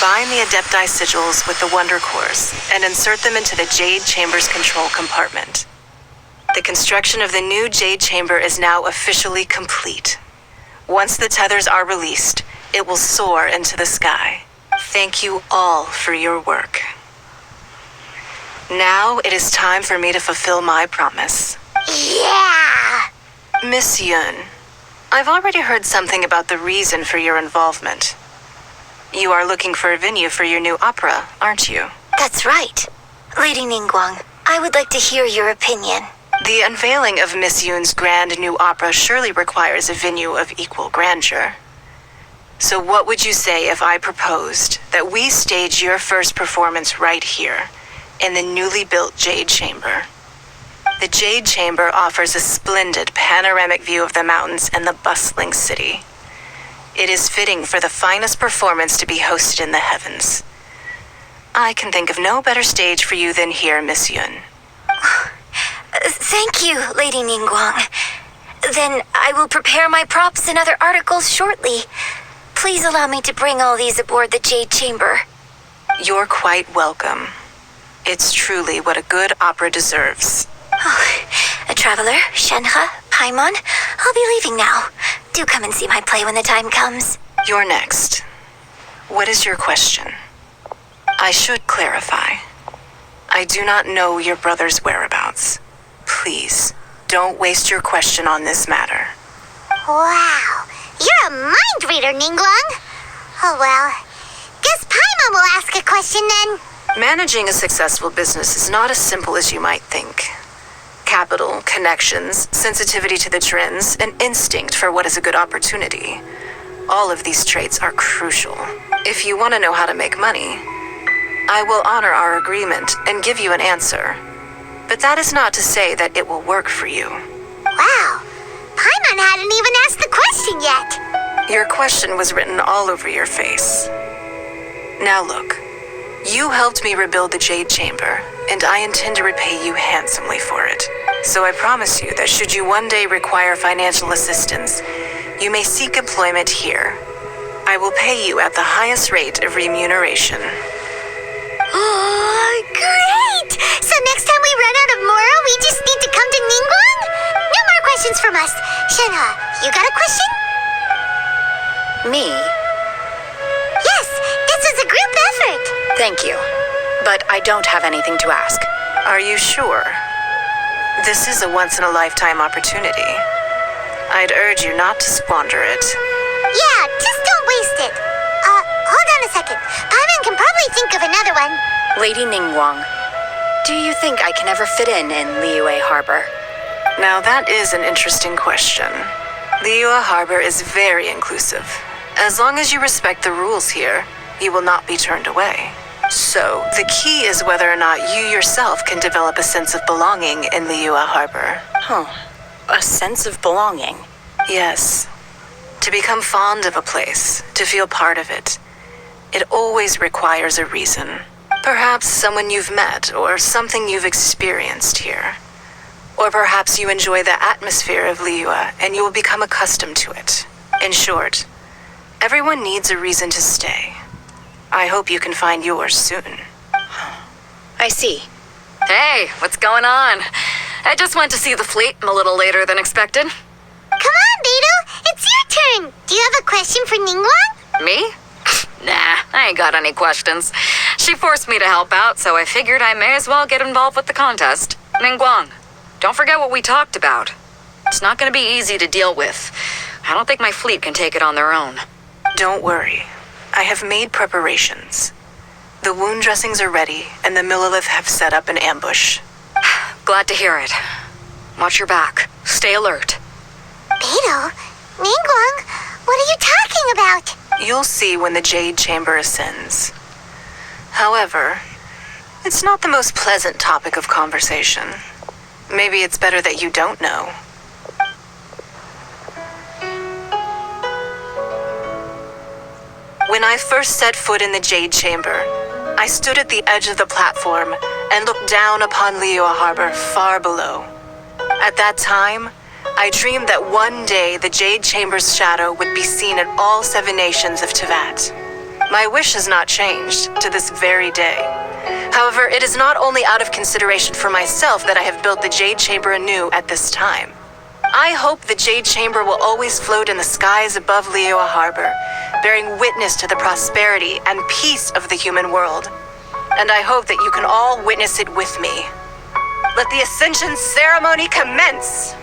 Combine the Adepti sigils with the Wonder Cores and insert them into the Jade Chamber's control compartment. The construction of the new Jade Chamber is now officially complete. Once the tethers are released, it will soar into the sky. Thank you all for your work. Now it is time for me to fulfill my promise. Yeah! Miss Yun, I've already heard something about the reason for your involvement. You are looking for a venue for your new opera, aren't you? That's right. Lady Ningguang, I would like to hear your opinion. The unveiling of Miss Yun's grand new opera surely requires a venue of equal grandeur. So what would you say if I proposed that we stage your first performance right here, in the newly built Jade Chamber? The Jade Chamber offers a splendid panoramic view of the mountains and the bustling city. It is fitting for the finest performance to be hosted in the heavens. I can think of no better stage for you than here, Miss Yun. Thank you, Lady Ningguang. Then I will prepare my props and other articles shortly. Please allow me to bring all these aboard the Jade Chamber. You're quite welcome. It's truly what a good opera deserves. Oh, a traveler, Shenhe, Paimon, I'll be leaving now. Do come and see my play when the time comes. You're next. What is your question? I should clarify. I do not know your brother's whereabouts. Please, don't waste your question on this matter. Wow, you're a mind reader, Ningguang. Oh well, guess Paimon will ask a question then. Managing a successful business is not as simple as you might think. Capital, connections, sensitivity to the trends, and instinct for what is a good opportunity. All of these traits are crucial. If you want to know how to make money, I will honor our agreement and give you an answer. But that is not to say that it will work for you. Wow, Paimon hadn't even asked the question yet. Your question was written all over your face. Now look, you helped me rebuild the Jade Chamber, and I intend to repay you handsomely for it. So I promise you that should you one day require financial assistance, you may seek employment here. I will pay you at the highest rate of remuneration. Oh, great! So next time we run out of Moro, we just need to come to Ningguang? No more questions from us. Shenhe, you got a question? Me? Yes, this is a group effort. Thank you. But I don't have anything to ask. Are you sure? This is a once-in-a-lifetime opportunity. I'd urge you not to squander it. Yeah, just don't waste it. Hold on a second. Paimon can probably think of another one. Lady Ningguang, do you think I can ever fit in Liyue Harbor? Now that is an interesting question. Liyue Harbor is very inclusive. As long as you respect the rules here, you will not be turned away. So, the key is whether or not you yourself can develop a sense of belonging in Liyue Harbor. A sense of belonging. Yes. To become fond of a place, to feel part of it, it always requires a reason. Perhaps someone you've met or something you've experienced here. Or perhaps you enjoy the atmosphere of Liyue and you will become accustomed to it. In short, everyone needs a reason to stay. I hope you can find yours soon. I see. Hey, what's going on? I just went to see the fleet a little later than expected. Come on, Beidou, it's your turn. Do you have a question for Ningguang? Me? Nah, I ain't got any questions. She forced me to help out, so I figured I may as well get involved with the contest. Ningguang, don't forget what we talked about. It's not gonna be easy to deal with. I don't think my fleet can take it on their own. Don't worry. I have made preparations. The wound dressings are ready, and the Millilith have set up an ambush. Glad to hear it. Watch your back. Stay alert. Beidou, Ningguang, what are you talking about? You'll see when the Jade Chamber ascends. However, it's not the most pleasant topic of conversation. Maybe it's better that you don't know. When I first set foot in the Jade Chamber, I stood at the edge of the platform and looked down upon Liyue Harbor far below. At that time, I dreamed that one day the Jade Chamber's shadow would be seen at all 7 nations of Teyvat. My wish has not changed to this very day. However, it is not only out of consideration for myself that I have built the Jade Chamber anew at this time. I hope the Jade Chamber will always float in the skies above Liyue Harbor, bearing witness to the prosperity and peace of the human world. And I hope that you can all witness it with me. Let the Ascension ceremony commence!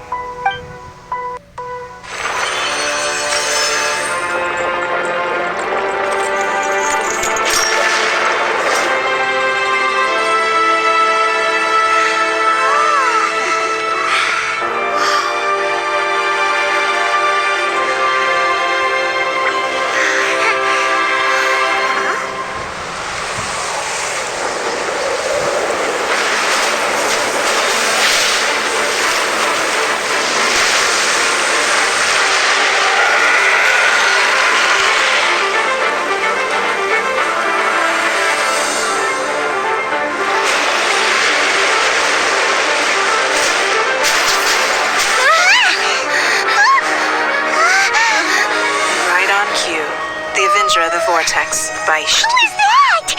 Who is that?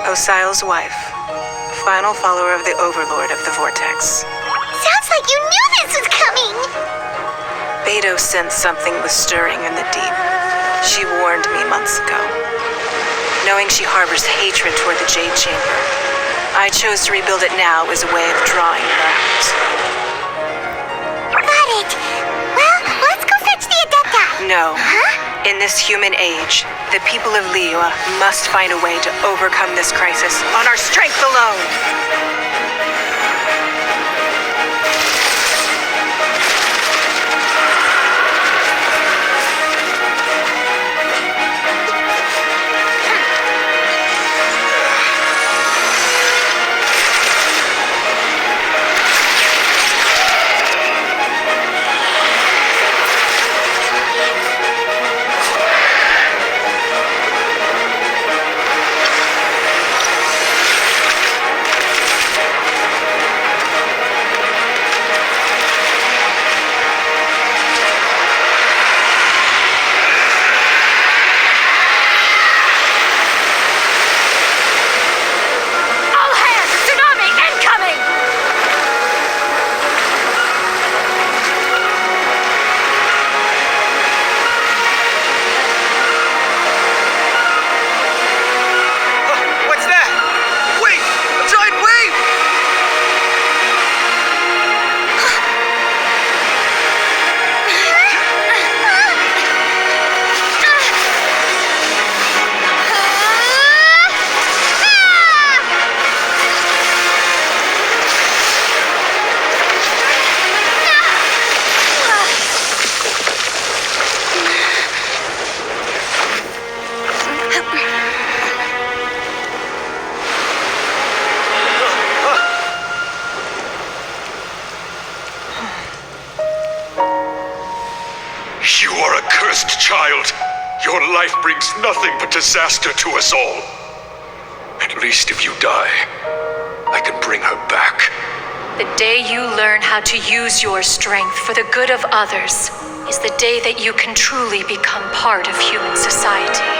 Osial's wife, final follower of the Overlord of the Vortex. Sounds like you knew this was coming. Beidou sensed something was stirring in the deep. She warned me months ago. Knowing she harbors hatred toward the Jade Chamber, I chose to rebuild it now as a way of drawing her out. Got it. Well, let's go fetch the Adepta. No. Huh? In this human age, the people of Liyue must find a way to overcome this crisis on our strength alone. You are a cursed child. Your life brings nothing but disaster to us all. At least if you die, I can bring her back. The day you learn how to use your strength for the good of others is the day that you can truly become part of human society.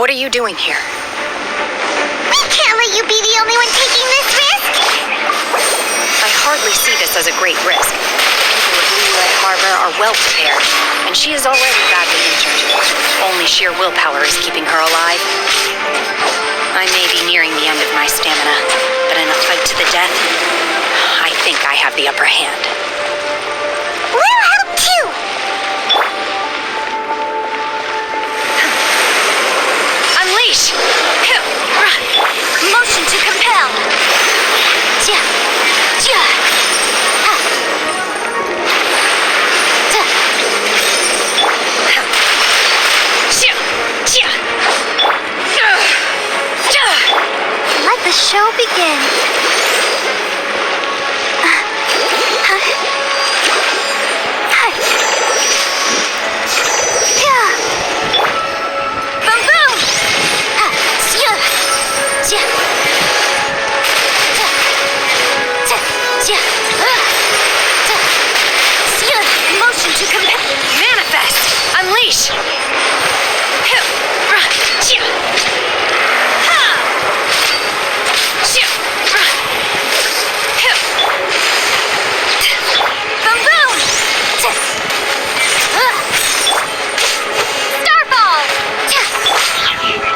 What are you doing here? We can't let you be the only one taking this risk? I hardly see this as a great risk. The people of Liyue Harbor are well prepared, and she is already badly injured. Only sheer willpower is keeping her alive. I may be nearing the end of my stamina, but in a fight to the death, I think I have the upper hand. We'll help too! Unleash! Motion to compel! Let the show begin. Boom boom! Motion to compel! Manifest! Unleash! Boom boom! Starball!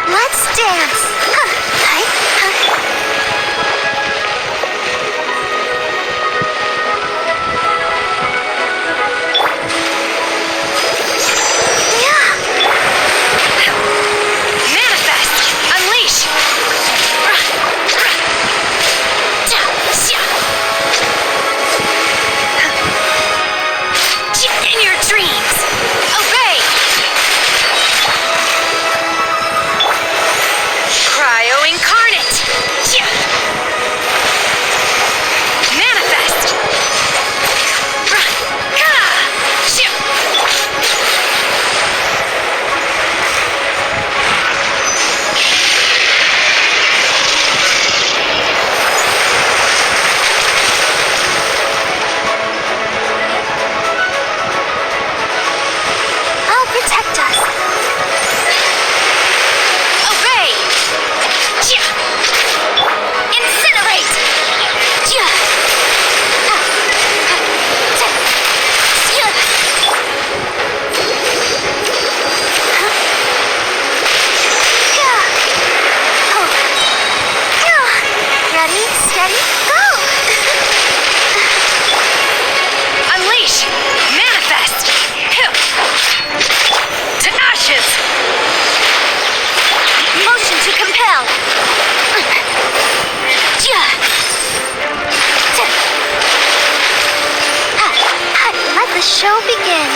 Let's dance. Manifest! Unleash! In your dreams! Obey! Cryo incarnate! Manifest! I'll protect us. Obey! Incinerate! Ready, steady, go! Unleash! Manifest! To ashes! Motion to compel! Let the show begin.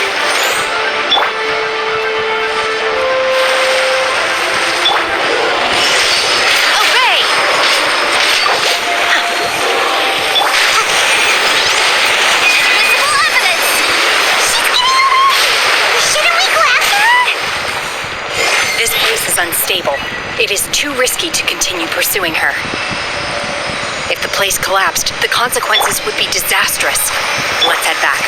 Obey! Visible evidence! She's getting away! Shouldn't we go after her? This place is unstable. It is too risky to continue pursuing her. If the place collapsed, the consequences would be disastrous. Let's head back.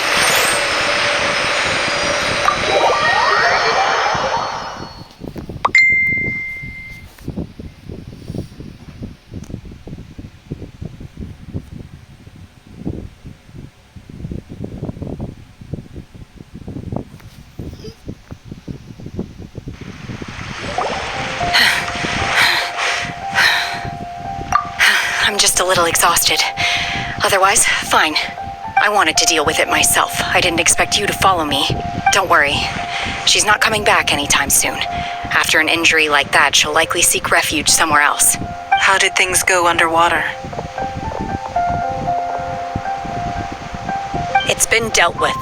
I'm just a little exhausted. Otherwise, fine. I wanted to deal with it myself. I didn't expect you to follow me. Don't worry. She's not coming back anytime soon. After an injury like that, she'll likely seek refuge somewhere else. How did things go underwater? It's been dealt with.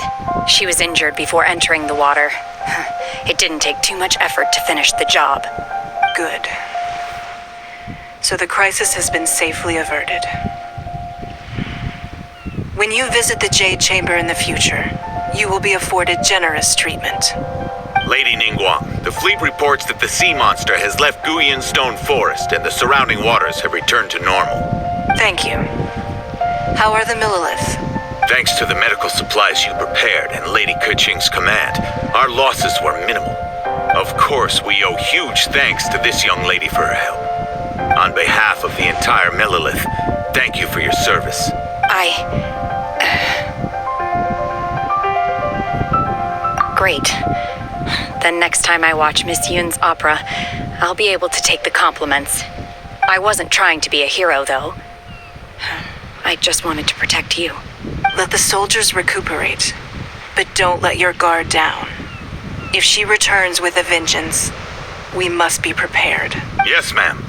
She was injured before entering the water. It didn't take too much effort to finish the job. Good. So the crisis has been safely averted. When you visit the Jade Chamber in the future, you will be afforded generous treatment. Lady Ningguang, the fleet reports that the sea monster has left Guyan Stone Forest and the surrounding waters have returned to normal. Thank you. How are the Millilith? Thanks to the medical supplies you prepared and Lady Keqing's command, our losses were minimal. Of course, we owe huge thanks to this young lady for her help. On behalf of the entire Millilith, thank you for your service. Great. Then next time I watch Miss Yoon's opera, I'll be able to take the compliments. I wasn't trying to be a hero, though. I just wanted to protect you. Let the soldiers recuperate, but don't let your guard down. If she returns with a vengeance, we must be prepared. Yes, ma'am.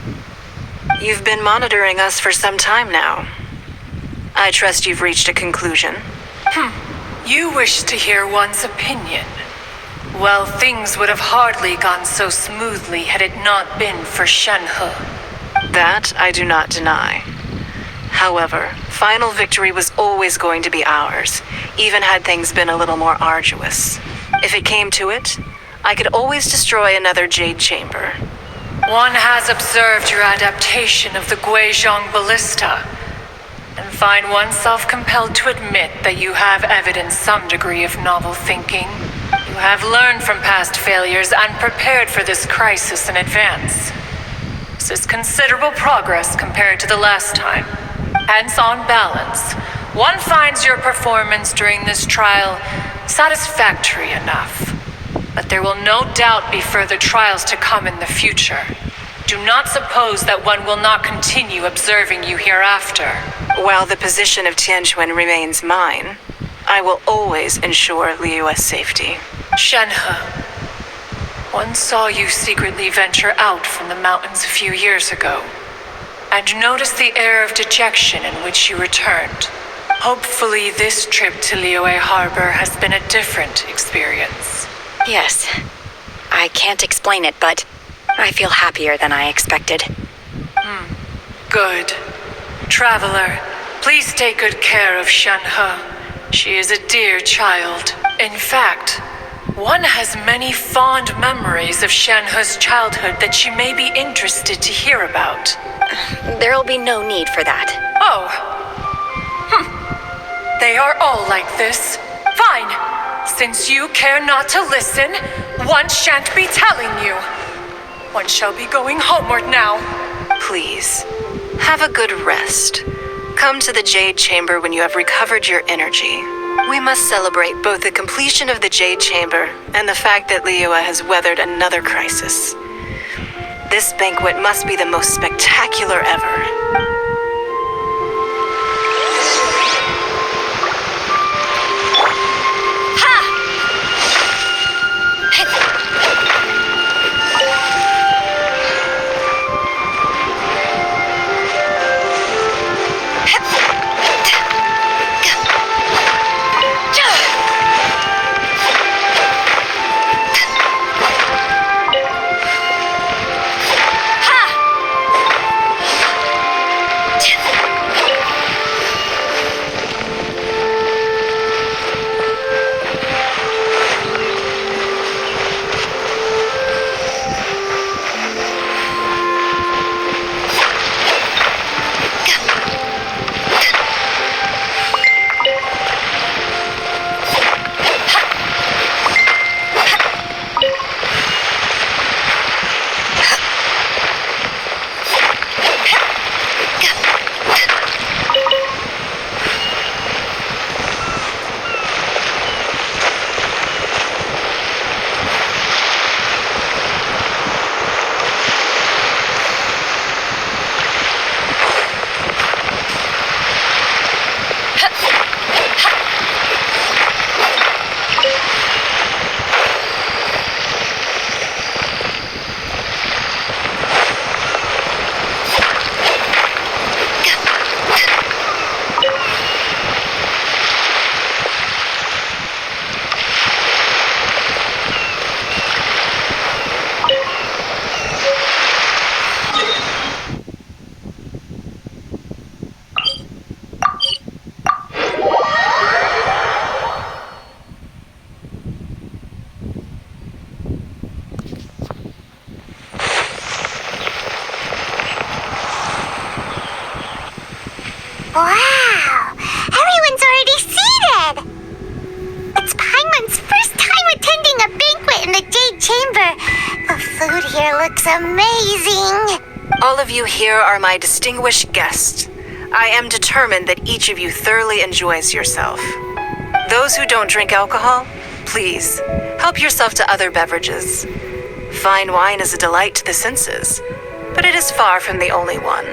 You've been monitoring us for some time now. I trust you've reached a conclusion. You wish to hear one's opinion. Well, things would have hardly gone so smoothly had it not been for Shenhe. That I do not deny. However, final victory was always going to be ours, even had things been a little more arduous. If it came to it, I could always destroy another Jade chamber. One has observed your adaptation of the Guizhong ballista, and find oneself compelled to admit that you have evidenced some degree of novel thinking. You have learned from past failures and prepared for this crisis in advance. This is considerable progress compared to the last time. Hence, on balance, one finds your performance during this trial satisfactory enough. But there will no doubt be further trials to come in the future. Do not suppose that one will not continue observing you hereafter. While the position of Tianquan remains mine, I will always ensure Liyue's safety. Shenhe, one saw you secretly venture out from the mountains a few years ago, and noticed the air of dejection in which you returned. Hopefully this trip to Liyue Harbor has been a different experience. Yes. I can't explain it, but I feel happier than I expected. Good. Traveler, please take good care of Shenhe. She is a dear child. In fact, one has many fond memories of Shenhe's childhood that she may be interested to hear about. There'll be no need for that. Oh. They are all like this. Fine. Since you care not to listen, one shan't be telling you. One shall be going homeward now. Please, have a good rest. Come to the Jade Chamber when you have recovered your energy. We must celebrate both the completion of the Jade Chamber and the fact that Liyue has weathered another crisis. This banquet must be the most spectacular ever. Wow! Everyone's already seated! It's Paimon's first time attending a banquet in the Jade Chamber. The food here looks looks amazing. All of you here are my distinguished guests. I am determined that each of you thoroughly enjoys yourself. Those who don't drink alcohol, please, help yourself to other beverages. Fine wine is a delight to the senses, but it is far from the only one.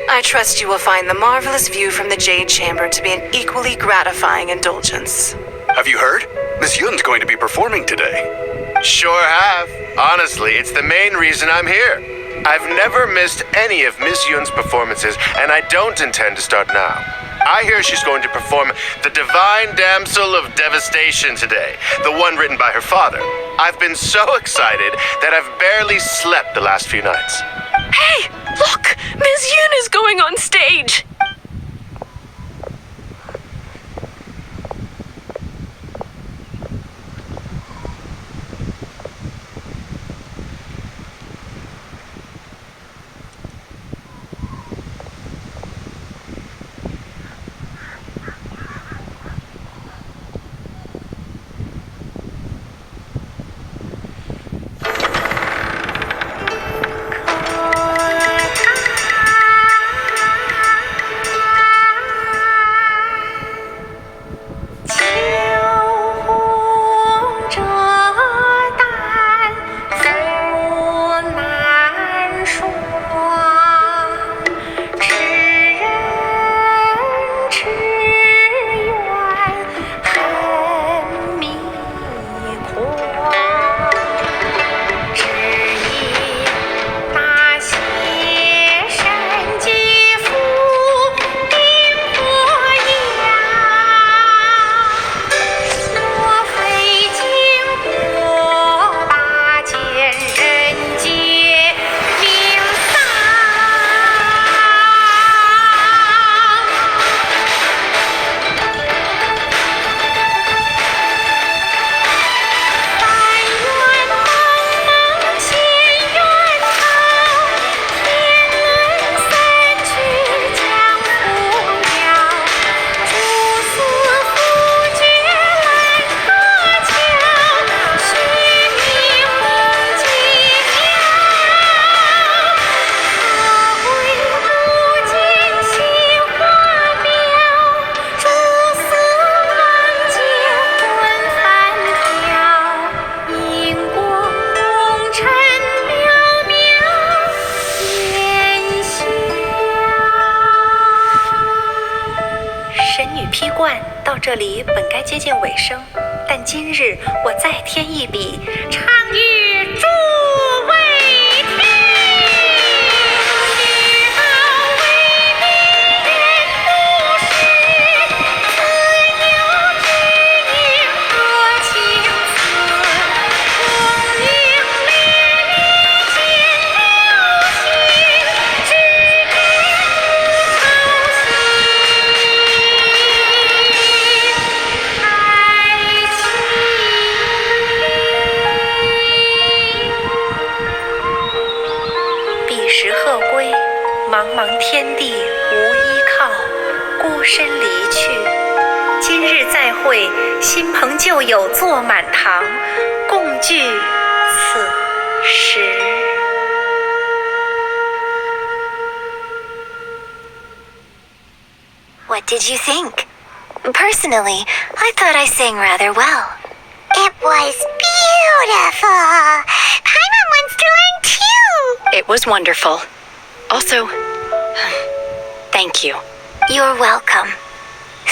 I trust you will find the marvelous view from the Jade Chamber to be an equally gratifying indulgence. Have you heard? Miss Yun's going to be performing today. Sure have. Honestly, it's the main reason I'm here. I've never missed any of Miss Yun's performances, and I don't intend to start now. I hear she's going to perform The Divine Damsel of Devastation today, the one written by her father. I've been so excited that I've barely slept the last few nights. Hey, look! Miss Yun is going on stage!到这里本该接近尾声，但今日我再添一笔，唱与诸位听。你好为民言不实，自有知音多情思，红英烈烈见了心，只愿不操彼时鹤归，茫茫天地无依靠，孤身离去。今日再会，新朋旧友坐满堂，共聚此时。What did you think? Personally, I thought I sang rather well. It was beautiful. Paimon wants to learn too. It was wonderful. Also, thank you. You're welcome.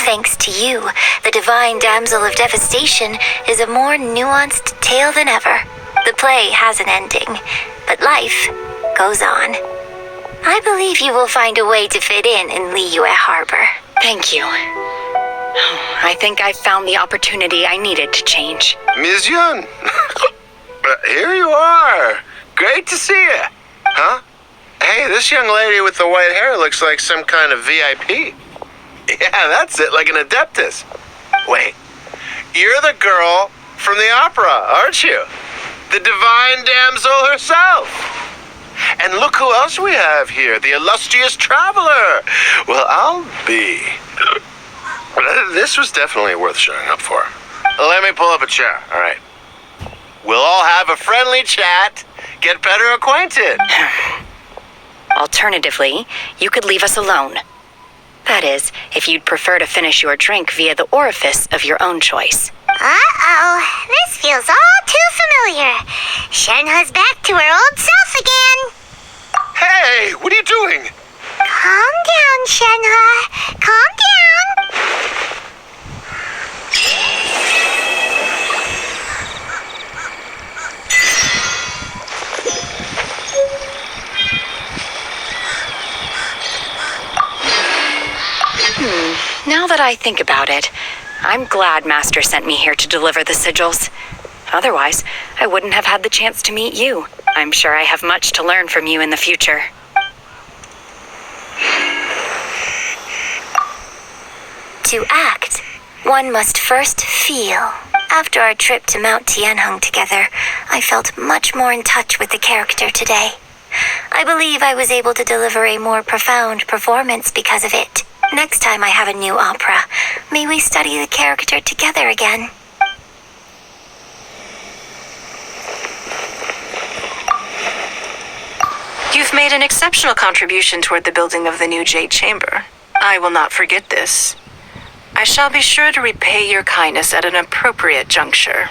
Thanks to you, the Divine Damsel of Devastation is a more nuanced tale than ever. The play has an ending, but life goes on. I believe you will find a way to fit in Liyue Harbor. Thank you. I think I found the opportunity I needed to change. Ms. Yun, here you are. Great to see you. Huh? Hey, this young lady with the white hair looks like some kind of VIP. Yeah, that's it, like an adeptus. Wait, you're the girl from the opera, aren't you? The Divine Damsel herself. And look who else we have here, the illustrious traveler. Well, I'll be. This was definitely worth showing up for. Let me pull up a chair, all right. We'll all have a friendly chat, get better acquainted. Alternatively, you could leave us alone. That is, if you'd prefer to finish your drink via the orifice of your own choice. Uh-oh, this feels all too familiar. Shenhe's back to her old self again. Hey, what are you doing? Calm down, Shenhe. Calm down. Now that I think about it, I'm glad Master sent me here to deliver the sigils. Otherwise, I wouldn't have had the chance to meet you. I'm sure I have much to learn from you in the future. To act, one must first feel. After our trip to Mount Tianheng together, I felt much more in touch with the character today. I believe I was able to deliver a more profound performance because of it. Next time I have a new opera, may we study the character together again. You've made an exceptional contribution toward the building of the new Jade Chamber. I will not forget this. I shall be sure to repay your kindness at an appropriate juncture.